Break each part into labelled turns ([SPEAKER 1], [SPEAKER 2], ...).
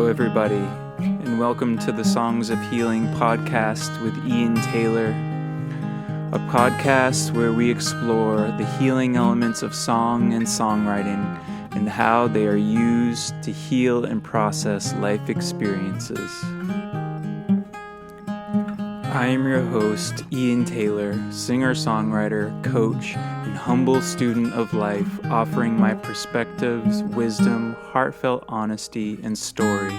[SPEAKER 1] Hello, everybody, and welcome to the Songs of Healing podcast with Ian Taylor, a podcast where we explore the healing elements of song and songwriting and how they are used to heal and process life experiences. I am your host, Ian Taylor, singer-songwriter, coach, and humble student of life, offering my perspectives, wisdom, heartfelt honesty, and story.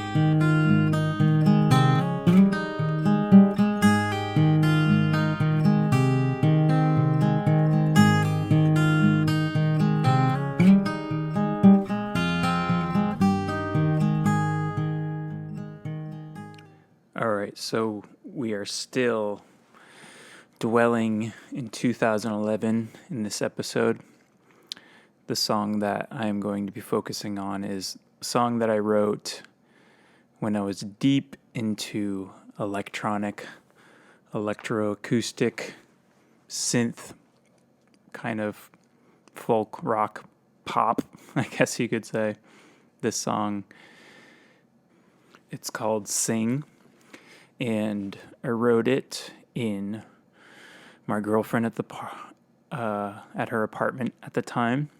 [SPEAKER 1] All right, so we are still dwelling in 2011 in this episode. The song that I am going to be focusing on is a song that I wrote when I was deep into electronic, electroacoustic, synth, kind of folk rock pop, I guess you could say. This song, it's called Sing. And I wrote it in my girlfriend at her apartment at the time.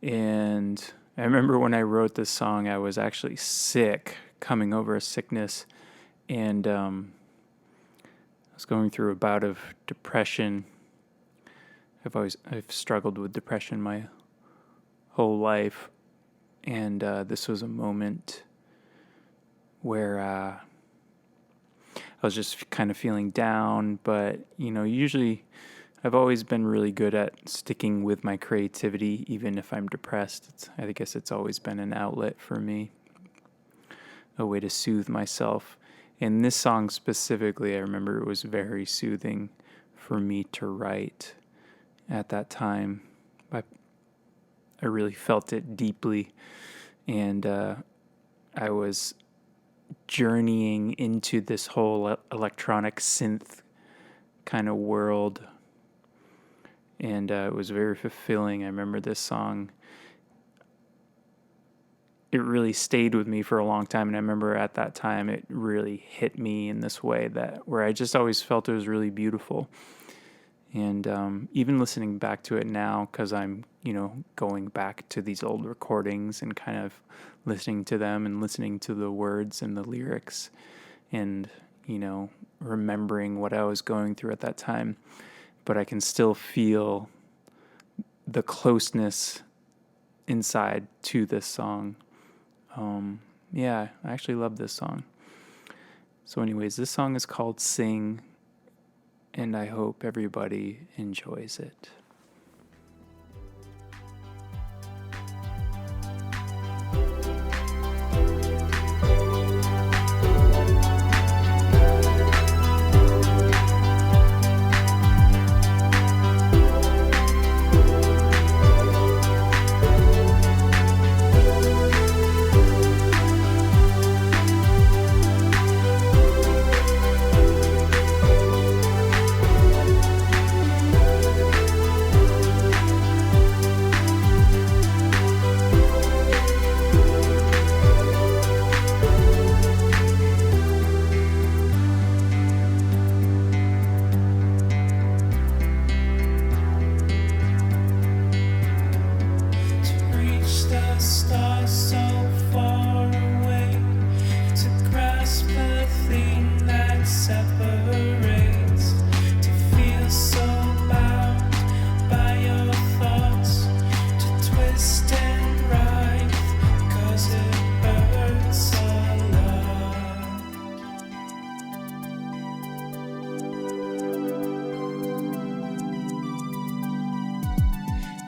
[SPEAKER 1] And I remember when I wrote this song, I was actually sick, coming over a sickness, and I was going through a bout of depression. I've struggled with depression my whole life, and this was a moment where I was just kind of feeling down, but, usually I've always been really good at sticking with my creativity, even if I'm depressed. I guess it's always been an outlet for me, a way to soothe myself. And this song specifically, I remember it was very soothing for me to write at that time. I really felt it deeply, and I was journeying into this whole electronic synth kind of world, and it was very fulfilling. I remember this song, it really stayed with me for a long time, and I remember at that time it really hit me in this way where I just always felt it was really beautiful. And even listening back to it now, because I'm, going back to these old recordings and kind of listening to them and listening to the words and the lyrics and, remembering what I was going through at that time. But I can still feel the closeness inside to this song. I actually love this song. So anyways, this song is called Sing, and I hope everybody enjoys it.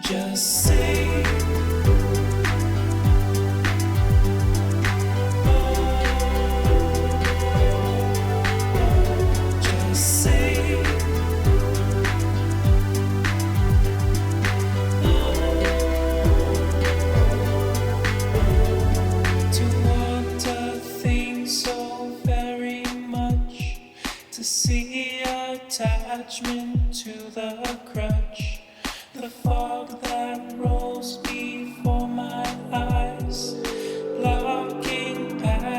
[SPEAKER 2] Just sing. Just sing. To want a thing so very much, to see attachment to the crutch. The fog that rolls before my eyes, blocking past.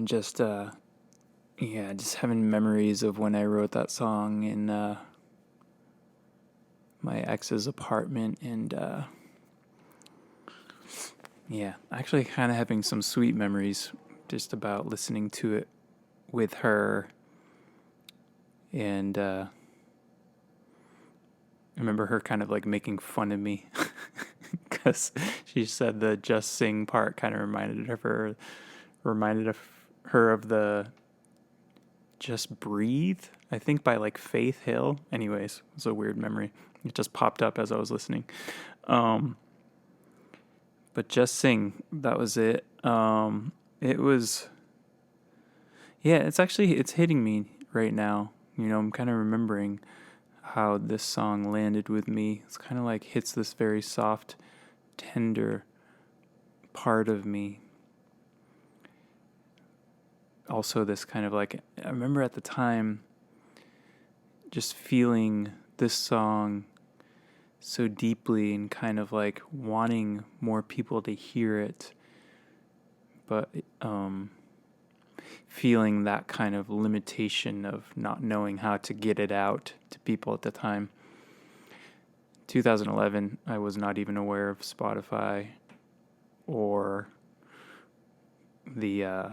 [SPEAKER 1] and just just having memories of when I wrote that song in my ex's apartment, and actually kind of having some sweet memories just about listening to it with her. And I remember her kind of like making fun of me because she said the Just Sing part kind of reminded her of the Just Breathe, I think, by like Faith Hill. Anyways, it's a weird memory. It just popped up as I was listening. But Just Sing, that was it. It was, it's hitting me right now. You know, I'm kind of remembering how this song landed with me. It's kind of like hits this very soft, tender part of me. Also, this kind of like, I remember at the time just feeling this song so deeply and kind of like wanting more people to hear it, but feeling that kind of limitation of not knowing how to get it out to people at the time. 2011, I was not even aware of Spotify or the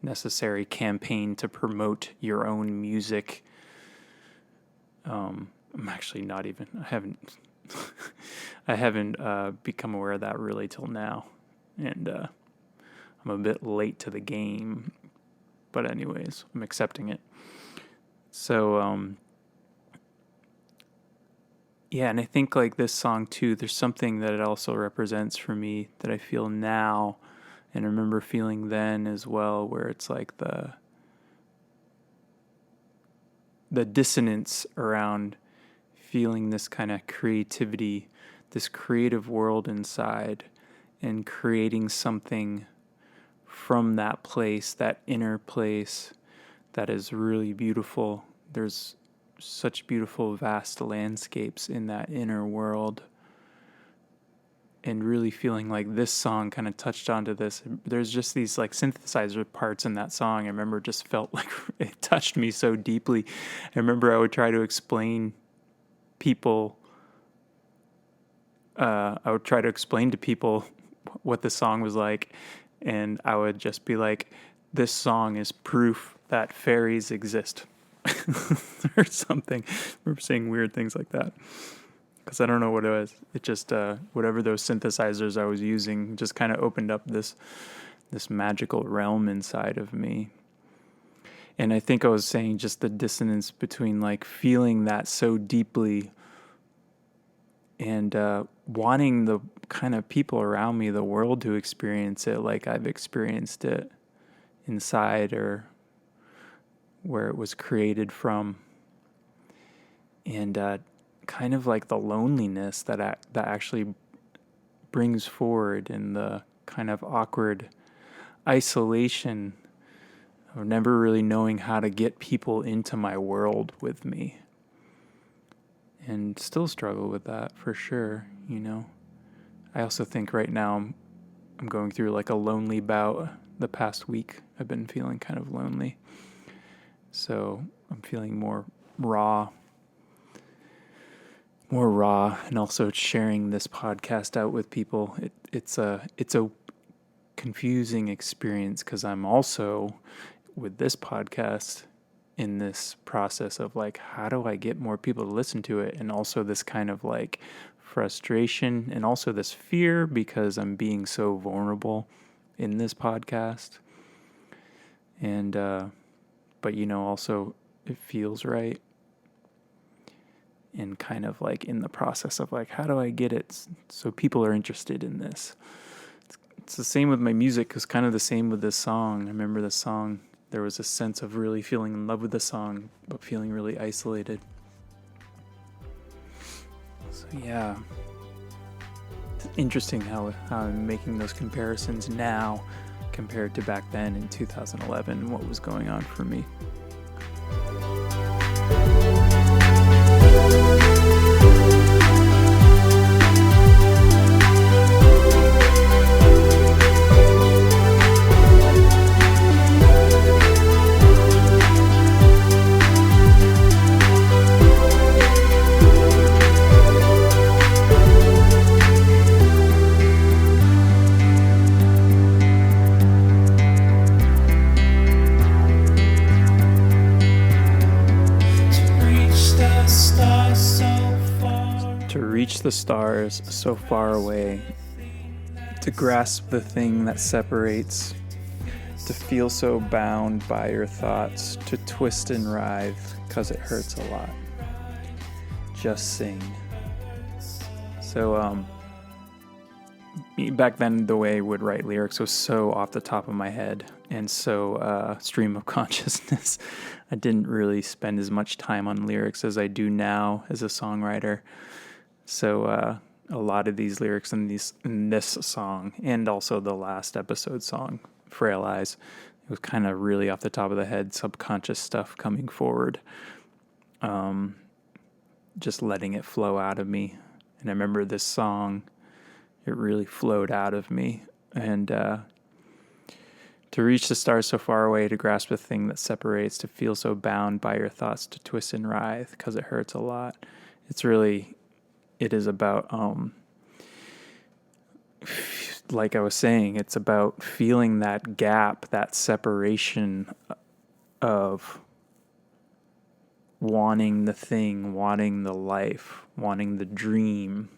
[SPEAKER 1] necessary campaign to promote your own music. I'm actually not even, I haven't become aware of that really till now. And I'm a bit late to the game. But anyways, I'm accepting it. So, and I think like this song too, there's something that it also represents for me that I feel now and I remember feeling then as well, where it's like the dissonance around feeling this kind of creativity, this creative world inside, and creating something from that place, that inner place that is really beautiful. There's such beautiful, vast landscapes in that inner world. And really feeling like this song kind of touched onto this. There's just these like synthesizer parts in that song. I remember just felt like it touched me so deeply. I remember I would try to explain to people what the song was like. And I would just be like, this song is proof that fairies exist. Or something. I remember saying weird things like that. Because I don't know what it was. It just, whatever those synthesizers I was using just kind of opened up this magical realm inside of me. And I think I was saying just the dissonance between like feeling that so deeply and wanting the kind of people around me, the world, to experience it like I've experienced it inside or where it was created from. And kind of like the loneliness that actually brings forward, and the kind of awkward isolation of never really knowing how to get people into my world with me. And still struggle with that for sure, you know. I also think right now I'm going through like a lonely bout. The past week I've been feeling kind of lonely. So I'm feeling more raw, and also sharing this podcast out with people. It's a confusing experience because I'm also with this podcast in this process of like, how do I get more people to listen to it? And also this kind of like frustration and also this fear because I'm being so vulnerable in this podcast. And, but you know, also it feels right. And kind of like in the process of like, how do I get it so people are interested in this? It's the same with my music. It's kind of the same with this song. I remember the song, there was a sense of really feeling in love with the song, but feeling really isolated. So yeah, it's interesting how I'm making those comparisons now compared to back then in 2011 and what was going on for me. reach the stars so far away, to grasp the thing that separates, to feel so bound by your thoughts, to twist and writhe, 'cause it hurts a lot. Just sing. So, back then, the way I would write lyrics was so off the top of my head and so stream of consciousness. I didn't really spend as much time on lyrics as I do now as a songwriter. So a lot of these lyrics in this song, and also the last episode song, Frail Eyes, it was kind of really off the top of the head, subconscious stuff coming forward. Just letting it flow out of me. And I remember this song, it really flowed out of me. And to reach the stars so far away, to grasp the thing that separates, to feel so bound by your thoughts, to twist and writhe, 'cause it hurts a lot. It is about, like I was saying, it's about feeling that gap, that separation of wanting the thing, wanting the life, wanting the dream,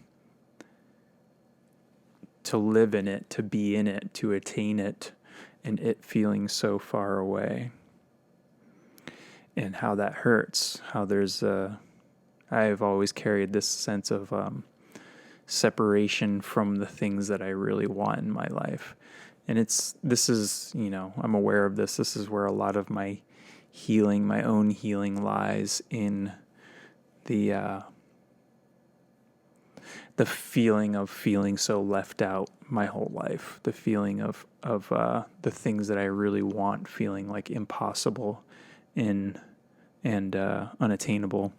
[SPEAKER 1] to live in it, to be in it, to attain it, and it feeling so far away. And how that hurts, how I've always carried this sense of separation from the things that I really want in my life. And I'm aware of this. This is where a lot of my healing, my own healing, lies in the feeling of feeling so left out my whole life, the feeling of the things that I really want feeling like impossible and unattainable.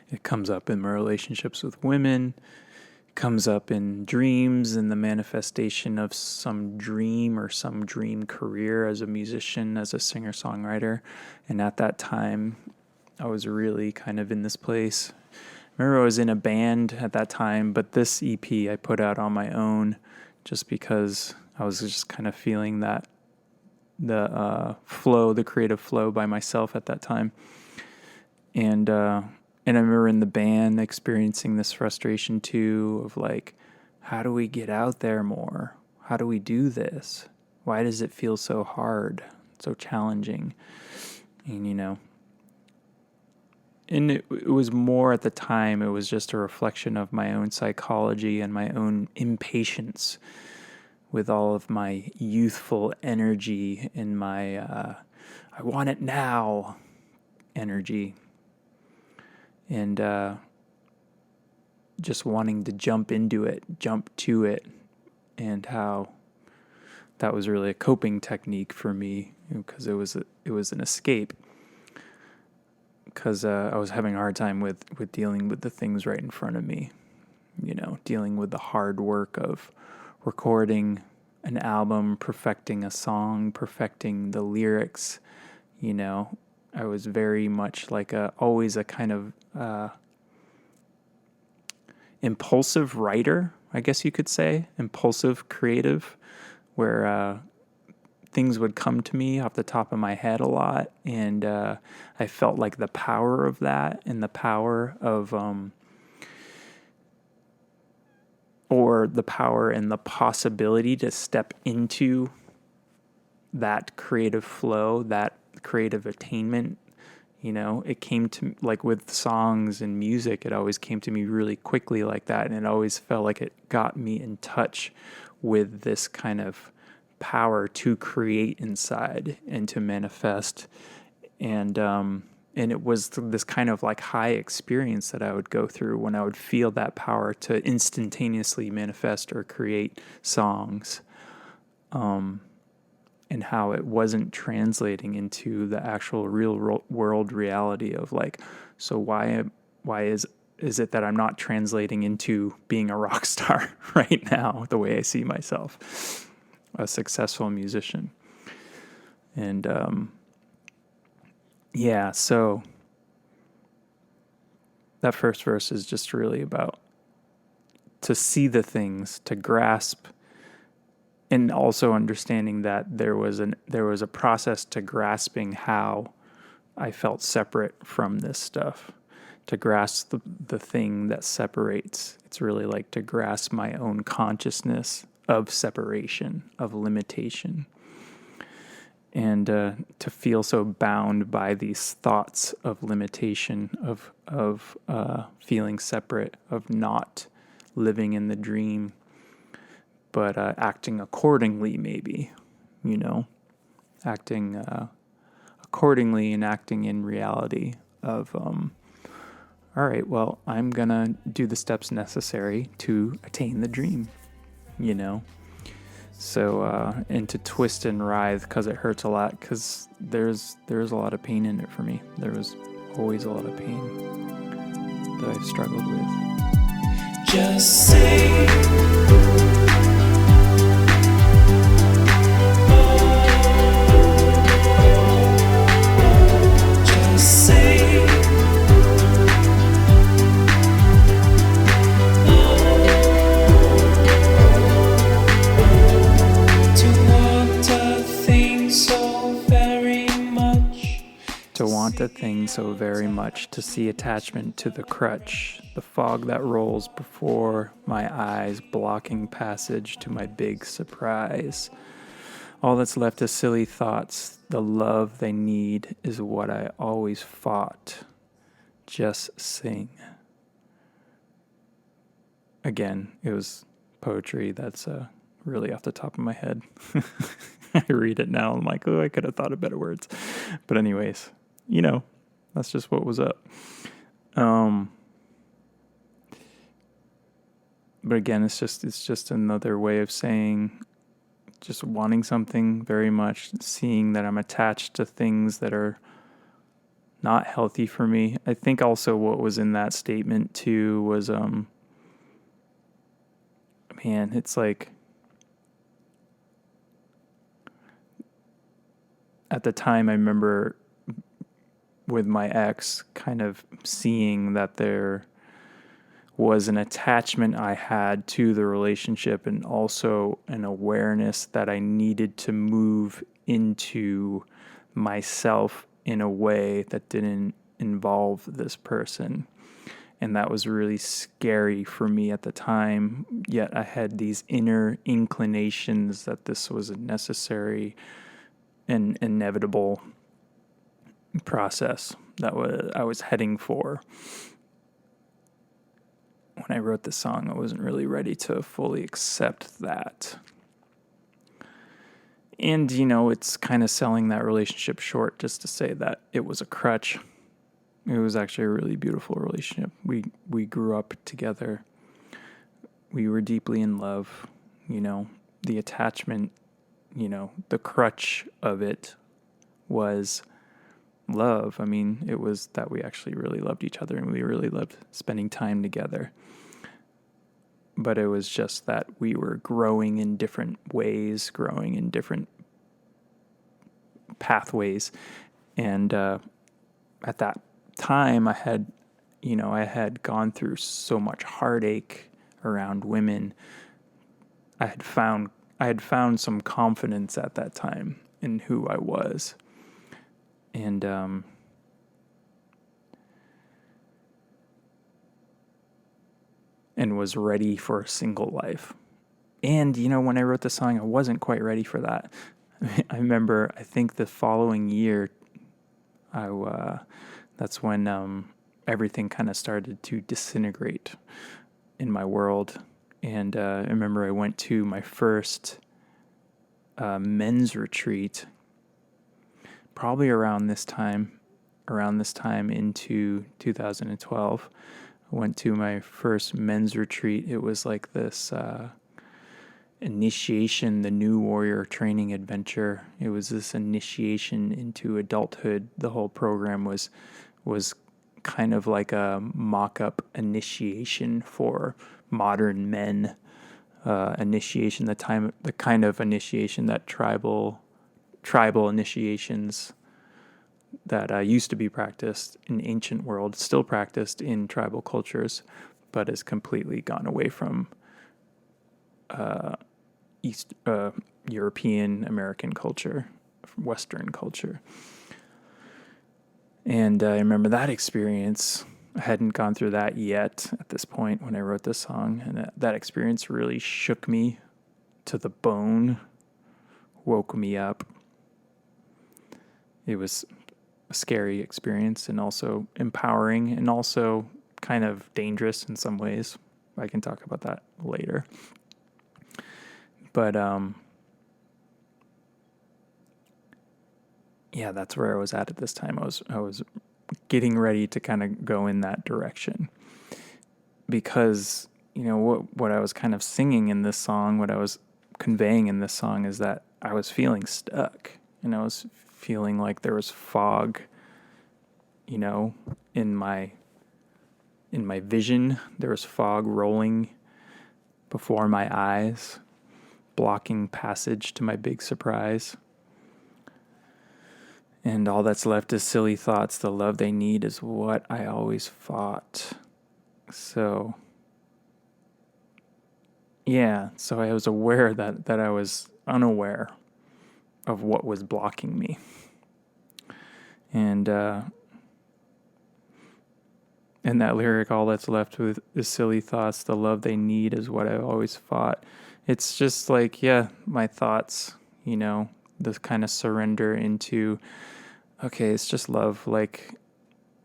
[SPEAKER 1] It comes up in my relationships with women, comes up in dreams and the manifestation of some dream or some dream career as a musician, as a singer-songwriter. And at that time, I was really kind of in this place. I remember I was in a band at that time, but this EP I put out on my own just because I was just kind of feeling that the creative flow by myself at that time. And I remember in the band experiencing this frustration too of like, how do we get out there more? How do we do this? Why does it feel so hard, so challenging? And, and it was more at the time, it was just a reflection of my own psychology and my own impatience with all of my youthful energy and my I want it now energy. And just wanting to jump into it, jump to it, and how that was really a coping technique for me because it was an escape. Because I was having a hard time with dealing with the things right in front of me, dealing with the hard work of recording an album, perfecting a song, perfecting the lyrics, I was very much like always a kind of impulsive writer, I guess you could say, impulsive creative, where things would come to me off the top of my head a lot, and I felt like the power of that and the power of or the power and the possibility to step into that creative flow, that creative attainment. It came to, like with songs and music, it always came to me really quickly like that, and it always felt like it got me in touch with this kind of power to create inside and to manifest. And it was this kind of like high experience that I would go through when I would feel that power to instantaneously manifest or create songs. And how it wasn't translating into the actual real world reality of like, so why is it that I'm not translating into being a rock star right now, the way I see myself, a successful musician. And so that first verse is just really about to see the things, to grasp, and also understanding that there was a process to grasping how I felt separate from this stuff, to grasp the thing that separates. It's really like to grasp my own consciousness of separation, of limitation. And to feel so bound by these thoughts of limitation, of feeling separate, of not living in the dream, but acting accordingly, maybe, acting accordingly and acting in reality of, all right, well, I'm going to do the steps necessary to attain the dream, So, and to twist and writhe because it hurts a lot, because there's a lot of pain in it for me. There was always a lot of pain that I've struggled with.
[SPEAKER 2] Just say, just say,
[SPEAKER 1] to want a thing so very much, to see attachment to the crutch, the fog that rolls before my eyes, blocking passage to my big surprise. All that's left is silly thoughts. The love they need is what I always fought. Just sing. Again, it was poetry that's really off the top of my head. I read it now, I'm like, oh, I could have thought of better words. But anyways, that's just what was up. But again, it's just another way of saying, just wanting something very much, seeing that I'm attached to things that are not healthy for me. I think also what was in that statement too was, it's like, at the time I remember with my ex kind of seeing that there was an attachment I had to the relationship, and also an awareness that I needed to move into myself in a way that didn't involve this person. And that was really scary for me at the time, yet I had these inner inclinations that this was a necessary and inevitable process that I was heading for. When I wrote this song, I wasn't really ready to fully accept that. And, it's kind of selling that relationship short just to say that it was a crutch. It was actually a really beautiful relationship. We grew up together. We were deeply in love. The attachment, the crutch of it was love. It was that we actually really loved each other, and we really loved spending time together. But it was just that we were growing in different ways, growing in different pathways. And at that time, I had gone through so much heartache around women. I had found some confidence at that time in who I was. And was ready for a single life. And, when I wrote the song, I wasn't quite ready for that. I remember, I think the following year, that's when everything kind of started to disintegrate in my world. And I remember I went to my first men's retreat, probably around this time into 2012. I went to my first men's retreat. It was like this initiation, the New Warrior Training Adventure. It was this initiation into adulthood. The whole program was kind of like a mock-up initiation for modern men. Initiation, the kind of initiation that tribal initiations that used to be practiced in ancient world, still practiced in tribal cultures, but has completely gone away from East European American culture, Western culture. And I remember that experience. I hadn't gone through that yet at this point when I wrote this song, and that experience really shook me to the bone, woke me up. It was a scary experience and also empowering and also kind of dangerous in some ways. I can talk about that later. But yeah, that's where I was at this time. I was getting ready to kind of go in that direction, because what I was kind of singing in this song, what I was conveying in this song, is that I was feeling stuck, and I was feeling like there was fog, in my vision. There was fog rolling before my eyes, blocking passage to my big surprise. And all that's left is silly thoughts. The love they need is what I always fought. So I was aware that I was unaware of what was blocking me. And that lyric, all that's left with is silly thoughts. The love they need is what I always fought. It's just like, my thoughts, this kind of surrender into, okay, it's just love. Like,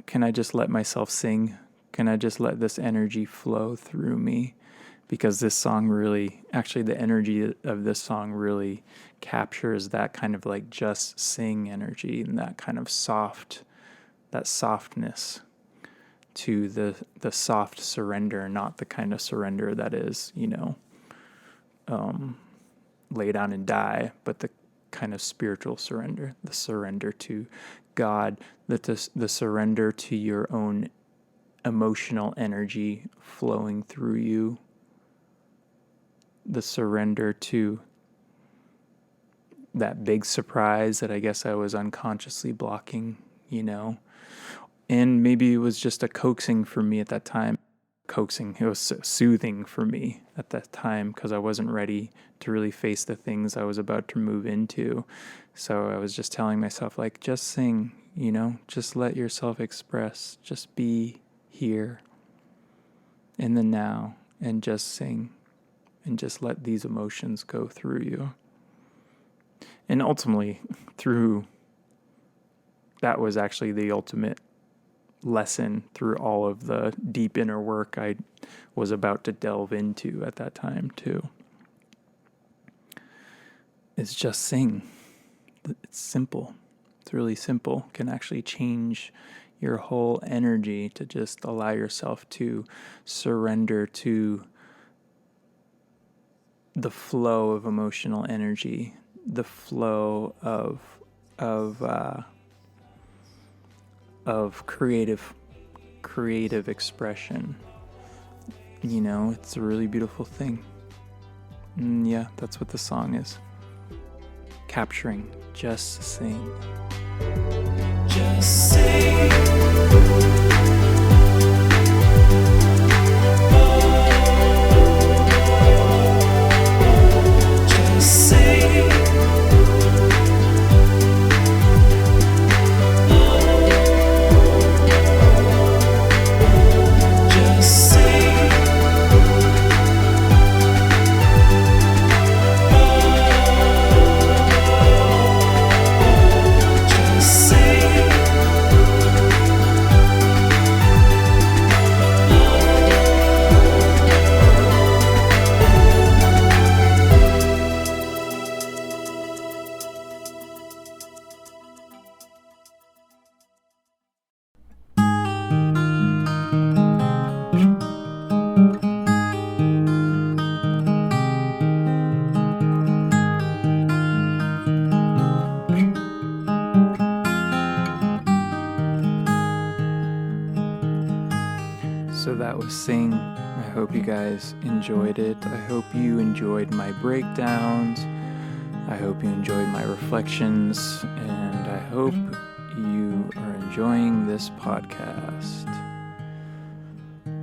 [SPEAKER 1] can I just let myself sing? Can I just let this energy flow through me? Because this song really, actually the energy of this song really captures that kind of like just sing energy and that kind of that softness to the soft surrender, not the kind of surrender that is, lay down and die, but the kind of spiritual surrender, the surrender to God, the surrender to your own emotional energy flowing through you, the surrender to that big surprise that I guess I was unconsciously blocking, and maybe it was just a coaxing for me at that time. It was soothing for me at that time because I wasn't ready to really face the things I was about to move into. So I was just telling myself, like, just sing, just let yourself express, just be here in the now and just sing and just let these emotions go through you. And ultimately, that was actually the ultimate lesson through all of the deep inner work I was about to delve into at that time too. It's just sing. It's simple. It's really simple. Can actually change your whole energy to just allow yourself to surrender to the flow of emotional energy, the flow of creative expression. It's a really beautiful thing. And that's what the song is capturing. Just sing.
[SPEAKER 2] Just sing. Just sing.
[SPEAKER 1] So that was Sing. I hope you guys enjoyed it. I hope you enjoyed my breakdowns. I hope you enjoyed my reflections. And I hope you are enjoying this podcast.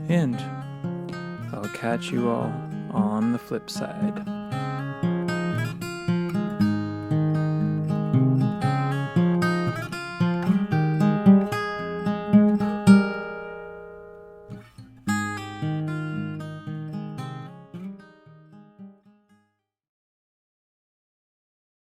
[SPEAKER 1] And I'll catch you all on the flip side.